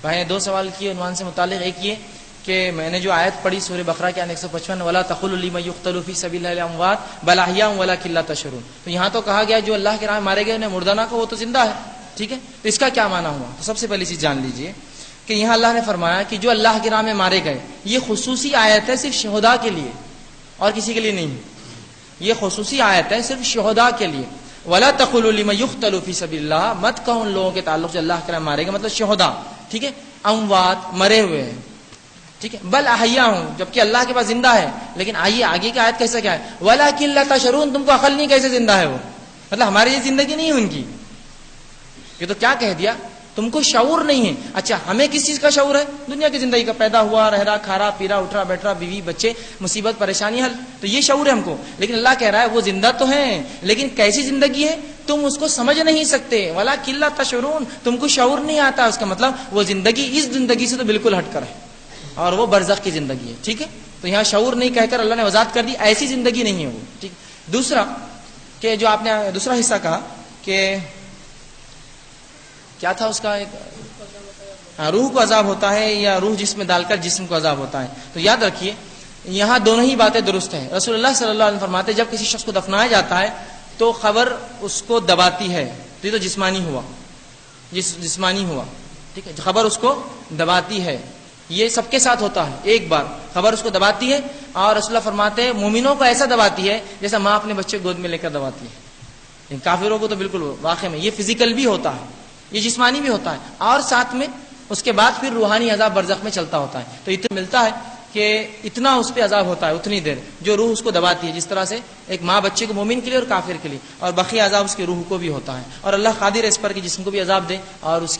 بھائی نے دو سوال کیے عنوان سے متعلق. ایک یہ کہ میں نے جو آیت پڑھی سورہ بقرہ کے 155 وَلَا تَقُولُوا لِمَن يُقْتَلُ فِي سَبِيلِ اللَّهِ أَمْوَاتٌ بَلْ أَحْيَاءٌ وَلَٰكِن لَّا تَشْعُرُونَ. تو یہاں تو کہا گیا جو اللہ کے راہ میں مارے گئے انہیں مردہ نہ کہو، وہ تو زندہ ہے. ٹھیک ہے، تو اس کا کیا معنی ہوا؟ تو سب سے پہلی چیز جان لیجئے کہ یہاں اللہ نے فرمایا کہ جو اللہ کے راہ میں مارے گئے، یہ خصوصی آیت ہے صرف شہداء کے لیے اور کسی کے لیے نہیں. یہ خصوصی آیت ہے صرف شہداء کے لیے. وَلَا تَقُولُوا لِمَن يُقْتَلُ فِي سَبِيلِ اللَّهِ، مت کہو ان لوگوں کے تعلق جو اللہ کے راہ میں مارے گئے، مطلب شہداء. ٹھیک ہے، اموات مرے ہوئے ہیں. ٹھیک ہے، بل احیاء ہوں، جبکہ اللہ کے پاس زندہ ہے. لیکن آئیے آگے کی آیت کیسے کیا ہے؟ وَلَٰكِن لَّا تَشْعُرُونَ، تم کو عقل نہیں کیسے زندہ ہے وہ، مطلب ہماری یہ زندگی نہیں ہے ان کی. یہ تو کیا کہہ دیا، تم کو شعور نہیں ہے. اچھا ہمیں کس چیز کا شعور ہے؟ دنیا کی زندگی کا، پیدا ہوا، رہ رہا، کھا رہا، پی رہا، اٹھ رہا، بیٹھ رہا، بیوی بچے، مصیبت پریشانی حل، تو یہ شعور ہے ہم کو. لیکن اللہ کہہ رہا ہے وہ زندہ تو ہیں لیکن کیسی زندگی ہے تم اس کو سمجھ نہیں سکتے. وَلَٰكِن لَّا تَشْعُرُونَ، تم کو شعور نہیں آتا. اس کا مطلب وہ زندگی اس زندگی سے تو بالکل ہٹ کر ہے اور وہ برزخ کی زندگی ہے. ٹھیک ہے، تو یہاں شعور نہیں کہہ کر اللہ نے وضاحت کر دی ایسی زندگی نہیں ہے وہ. ٹھیک. دوسرا کہ جو آپ نے دوسرا حصہ کہا کہ کیا تھا اس کا، ایک روح کو عذاب ہوتا ہے یا روح جسم میں ڈال کر جسم کو عذاب ہوتا ہے. تو یاد رکھیے یہاں دونوں ہی باتیں درست ہیں. رسول اللہ صلی اللہ علیہ وسلم فرماتے جب کسی شخص کو دفنایا جاتا ہے تو خبر اس کو دباتی ہے. تو یہ تو جسمانی ہوا، جسمانی ہوا. ٹھیک ہے، خبر اس کو دباتی ہے. یہ سب کے ساتھ ہوتا ہے، ایک بار خبر اس کو دباتی ہے. اور رسول اللہ فرماتے ہیں مومنوں کو ایسا دباتی ہے جیسا ماں اپنے بچے گود میں لے کر دباتی ہے. لیکن کافروں کو تو بالکل واقع میں یہ فزیکل بھی ہوتا ہے، یہ جسمانی بھی ہوتا ہے، اور ساتھ میں اس کے بعد پھر روحانی عذاب برزخ میں چلتا ہوتا ہے. تو اتنا ملتا ہے کہ اتنا اس پہ عذاب ہوتا ہے اتنی دیر جو روح اس کو دباتی ہے، جس طرح سے ایک ماں بچے کو مومن کے لیے اور کافر کے لیے، اور بقیہ عذاب اس کی روح کو بھی ہوتا ہے. اور اللہ قادر ہے اس پر کہ جسم کو بھی عذاب دے اور اس کے